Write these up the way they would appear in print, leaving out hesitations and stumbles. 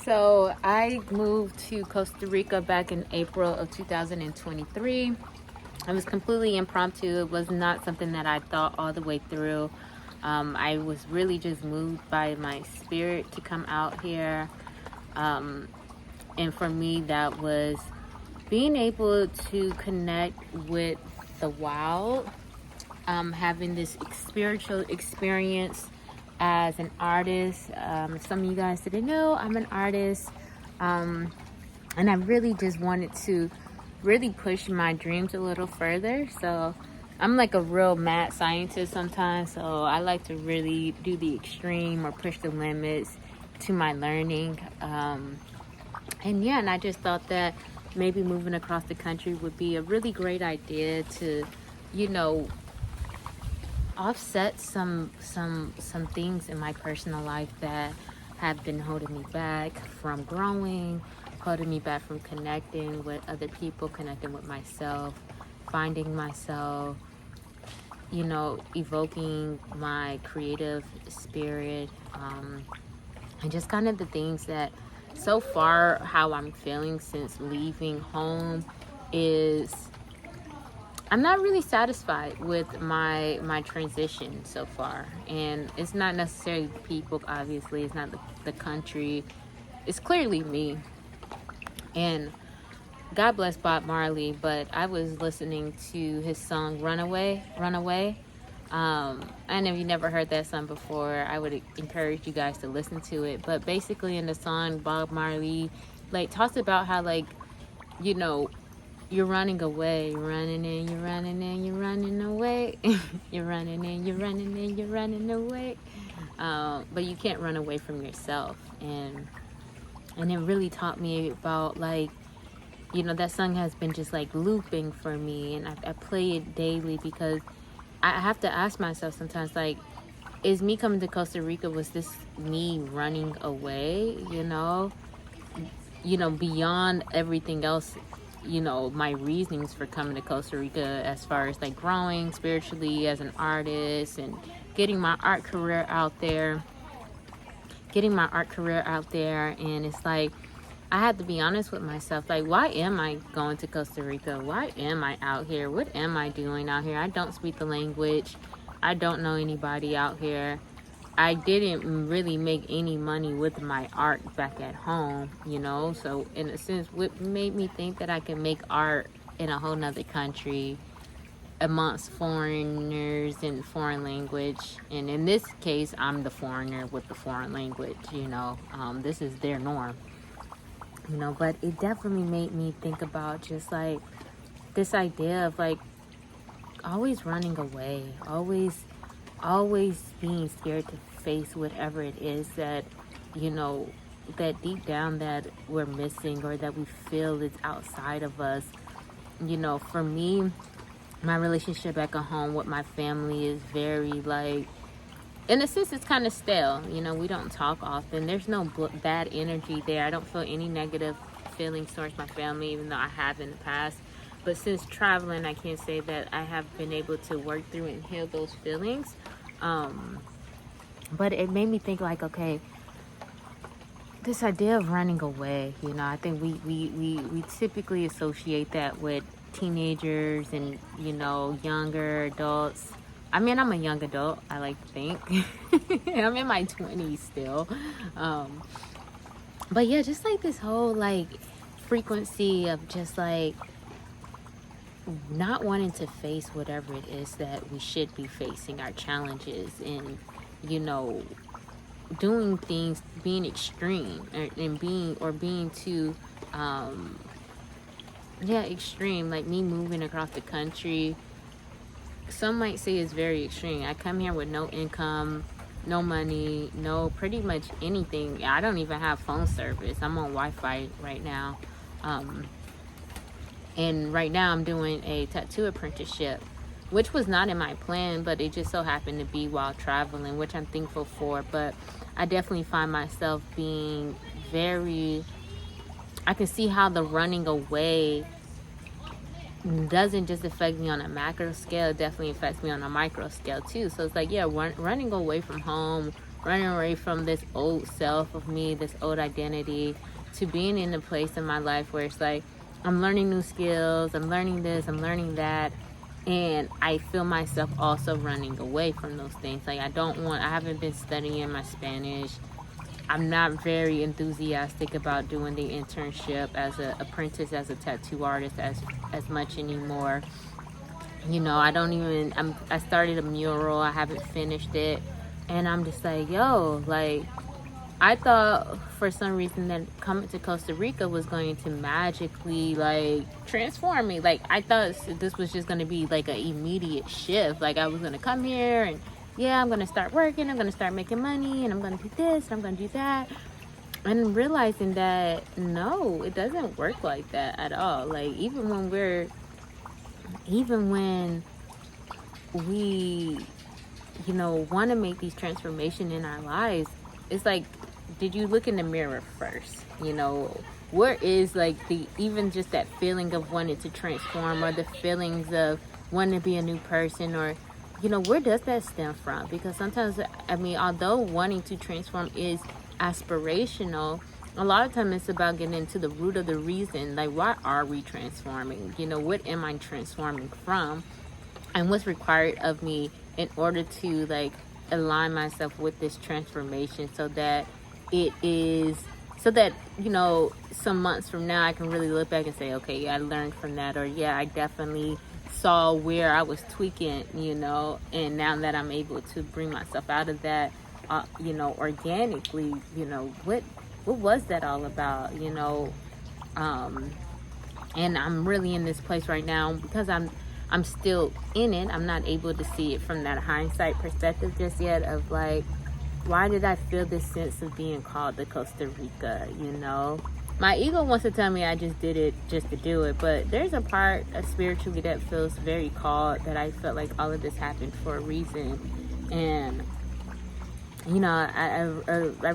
So I moved to Costa Rica back in April of 2023. It was completely impromptu. It was not something that I thought all the way through. I was really just moved by my spirit to come out here. And for me, that was being able to connect with the wild, having this spiritual experience as an artist. Some of you guys didn't know, I'm an artist. And I really just wanted to really push my dreams a little further. So I'm like a real mad scientist sometimes. So I like to really do the extreme or push the limits to my learning. And I just thought that maybe moving across the country would be a really great idea to, you know, offset some things in my personal life that have been holding me back from growing, holding me back from connecting with other people, connecting with myself, finding myself, you know, evoking my creative spirit, and just kind of the things that so far how I'm feeling since leaving home is I'm not really satisfied with my transition so far. And it's not necessarily the people, obviously. It's not the country. It's clearly me. And God bless Bob Marley, but I was listening to his song Runaway. And if you never heard that song before, I would encourage you guys to listen to it. But basically in the song, Bob Marley like talks about how, like, you know, you're running away, you're running and you're running and you're running away. You're running and you're running and you're running away. But you can't run away from yourself. And it really taught me about, like, you know, that song has been just like looping for me, and I play it daily because I have to ask myself sometimes, like, is me coming to Costa Rica, was this me running away, you know, beyond everything else, you know, my reasonings for coming to Costa Rica as far as like growing spiritually as an artist and getting my art career out there. And it's like, I had to be honest with myself. Like, why am I going to Costa Rica? Why am I out here? What am I doing out here? I don't speak the language. I don't know anybody out here. I didn't really make any money with my art back at home, you know? So in a sense, what made me think that I can make art in a whole nother country amongst foreigners in foreign language? And in this case, I'm the foreigner with the foreign language, you know? This is their norm. You know, but it definitely made me think about just like this idea of like always running away, always being scared to face whatever it is that, you know, that deep down that we're missing or that we feel is outside of us. You know, for me, my relationship back at home with my family is very, like, in a sense, it's kind of stale. You know, we don't talk often. There's no bad energy there. I don't feel any negative feelings towards my family, even though I have in the past. But since traveling, I can't say that I have been able to work through and heal those feelings. But it made me think, like, okay, this idea of running away, you know, I think we typically associate that with teenagers and, you know, younger adults. I mean, I'm a young adult, I like to think. I'm in my 20s still. But yeah, just like this whole like frequency of just like not wanting to face whatever it is that we should be facing, our challenges, and, you know, doing things, being extreme and being too, extreme. Like me moving across the country, some might say it's very extreme. I come here with no income, no money, no pretty much anything. I don't even have phone service. I'm on Wi-Fi right now. And right now I'm doing a tattoo apprenticeship, which was not in my plan, but it just so happened to be while traveling, which I'm thankful for. But I definitely find myself being I can see how the running away doesn't just affect me on a macro scale, it definitely affects me on a micro scale too. So it's like, yeah, running away from home, running away from this old self of me, this old identity, to being in a place in my life where it's like I'm learning new skills, I'm learning this, I'm learning that, and I feel myself also running away from those things. Like I haven't been studying my Spanish. I'm not very enthusiastic about doing the internship as an apprentice as a tattoo artist as much anymore. I started a mural, I haven't finished it, and I'm just like, yo, like, I thought for some reason that coming to Costa Rica was going to magically like transform me. Like I thought this was just going to be like an immediate shift. Like I was going to come here and yeah, I'm going to start working, I'm going to start making money, and I'm going to do this, and I'm going to do that. And realizing that no, it doesn't work like that at all. Like even when we want to make these transformation in our lives, it's like, did you look in the mirror first? Where is like even just that feeling of wanting to transform, or the feelings of wanting to be a new person, or where does that stem from? Because sometimes, although wanting to transform is aspirational, a lot of times it's about getting into the root of the reason. Like, why are we transforming? What am I transforming from? And what's required of me in order to like align myself with this transformation, so that some months from now I can really look back and say, okay, yeah, I learned from that, or yeah, I definitely saw where I was tweaking, and now that I'm able to bring myself out of that, organically, what was that all about, and I'm really in this place right now because I'm still in it. I'm not able to see it from that hindsight perspective just yet of like, why did I feel this sense of being called to Costa Rica, My ego wants to tell me I just did it just to do it, but there's a part spiritually that feels very called, that I felt like all of this happened for a reason. And, I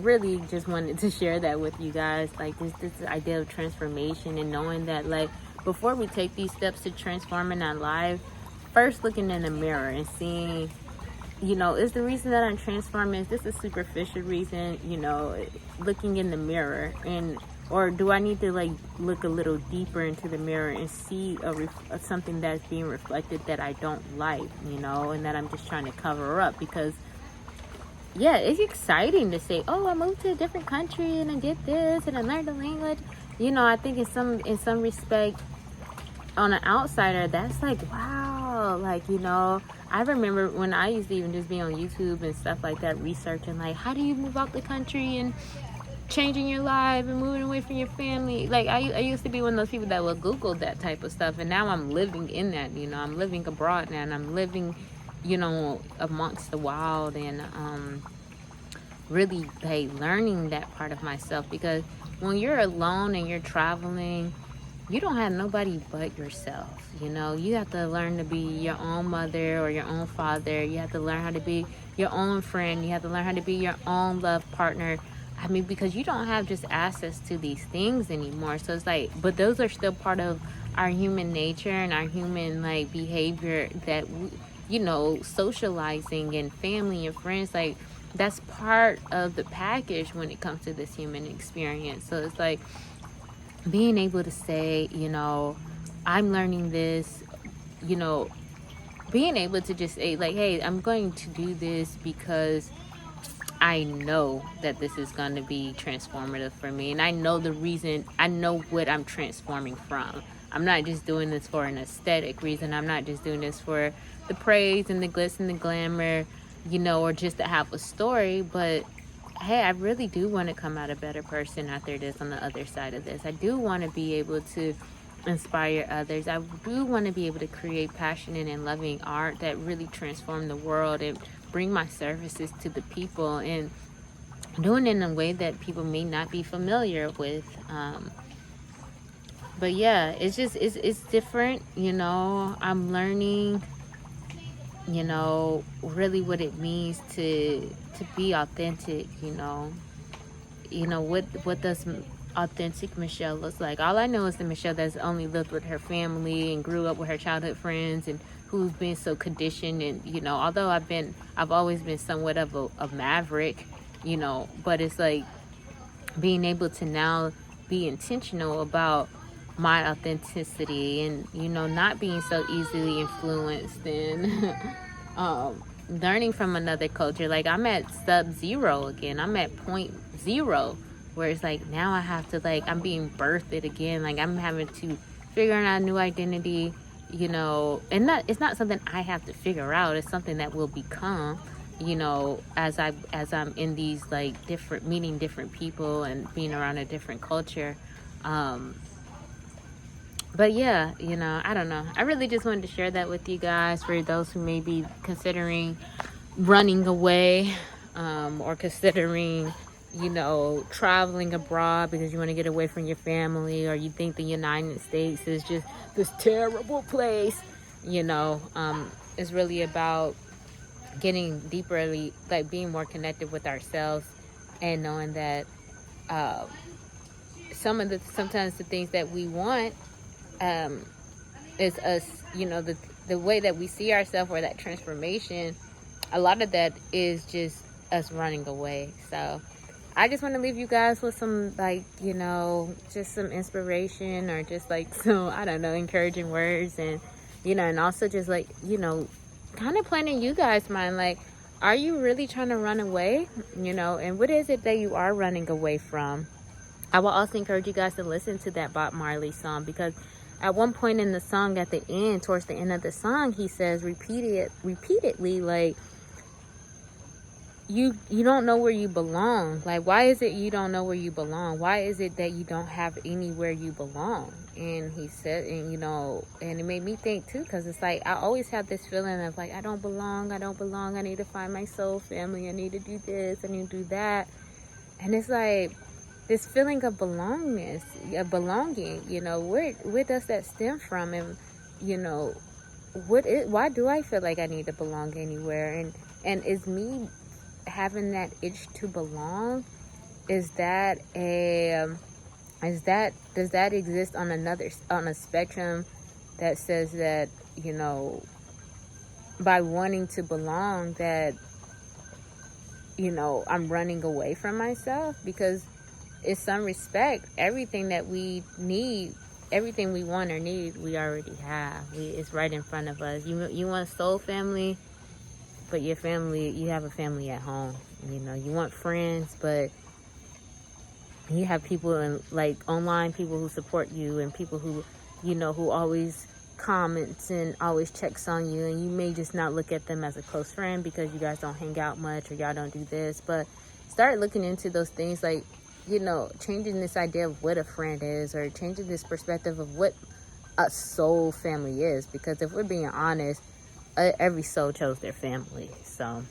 really just wanted to share that with you guys, like this idea of transformation, and knowing that like before we take these steps to transforming our life, first looking in the mirror and seeing, is the reason that I'm transforming, is this a superficial reason, looking in the mirror, or do I need to like look a little deeper into the mirror and see something that's being reflected that I don't like, and that I'm just trying to cover up? Because yeah, it's exciting to say, oh, I moved to a different country and I did this and I learned the language. I think in some respect, on an outsider, that's like, wow, like, I remember when I used to even just be on YouTube and stuff like that, researching like, how do you move out the country and changing your life and moving away from your family. Like I used to be one of those people that would Google that type of stuff, and now I'm living in that. I'm living abroad now, and I'm living, amongst the wild, and really learning that part of myself. Because when you're alone and you're traveling, you don't have nobody but yourself. You have to learn to be your own mother or your own father. You have to learn how to be your own friend. You have to learn how to be your own love partner. Because you don't have just access to these things anymore. So it's like, but those are still part of our human nature and our human like behavior, that socializing and family and friends, like that's part of the package when it comes to this human experience. So it's like being able to say, I'm learning this, being able to just say like, hey, I'm going to do this because I know that this is going to be transformative for me, and I know the reason, I know what I'm transforming from. I'm not just doing this for an aesthetic reason. I'm not just doing this for the praise and the glitz and the glamour, or just to have a story. But hey, I really do want to come out a better person after this, on the other side of this. I do want to be able to inspire others. I do want to be able to create passionate and loving art that really transform the world and bring my services to the people, and doing it in a way that people may not be familiar with. But yeah, it's just it's different. I'm learning, really what it means to be authentic. What does authentic Michelle looks like? All I know is the Michelle that's only lived with her family and grew up with her childhood friends, and who's been so conditioned. And although I've always been somewhat of a maverick, you know, but it's like being able to now be intentional about my authenticity, and you know, not being so easily influenced, and learning from another culture. Like, I'm at sub-zero again, I'm at point zero, where it's like now I have to, like, I'm being birthed again, like I'm having to figure out a new identity, you know, and that it's not something I have to figure out, it's something that will become, you know, as I'm in these like different, meeting different people and being around a different culture. But yeah, you know, I don't know, I really just wanted to share that with you guys, for those who may be considering running away, or considering, you know, traveling abroad because you want to get away from your family, or you think the United States is just this terrible place. You know, it's really about getting deeperly, like being more connected with ourselves, and knowing that uh, sometimes the things that we want, is us, you know, the way that we see ourselves, or that transformation, a lot of that is just us running away. So I just want to leave you guys with some, like, you know, just some inspiration, or just like some, I don't know, encouraging words. And, you know, and also just like, you know, kind of planning you guys' mind, like, are you really trying to run away? You know, and what is it that you are running away from? I will also encourage you guys to listen to that Bob Marley song, because at one point in the song, at the end, towards the end of the song, he says repeatedly, like, you don't know where you belong. Like, why is it you don't know where you belong? Why is it that you don't have anywhere you belong? And he said, and you know, and it made me think too, because it's like I always have this feeling of like, I don't belong, I need to find my soul family, I need to do this, I need to do that. And it's like this feeling of belonging, you know, where does that stem from? And you know, why do I feel like I need to belong anywhere? And is me having that itch to belong, does that exist on a spectrum that says that, you know, by wanting to belong, that, you know, I'm running away from myself? Because in some respect, everything that we need, everything we want or need, we already have. It's right in front of us. You want a soul family, but your family, you have a family at home. You know, you want friends, but you have people in, like, online people who support you, and people who, you know, who always comments and always checks on you, and you may just not look at them as a close friend because you guys don't hang out much, or y'all don't do this. But start looking into those things, like, you know, changing this idea of what a friend is, or changing this perspective of what a soul family is. Because if we're being honest, every soul chose their family, so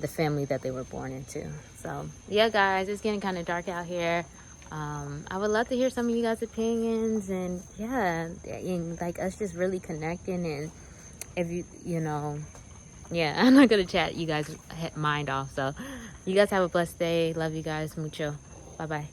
the family that they were born into. So yeah, guys, it's getting kind of dark out here. I would love to hear some of you guys' opinions, and yeah, and like us just really connecting. And if you know, yeah, I'm not gonna chat you guys mind off. So you guys have a blessed day. Love you guys mucho. Bye bye.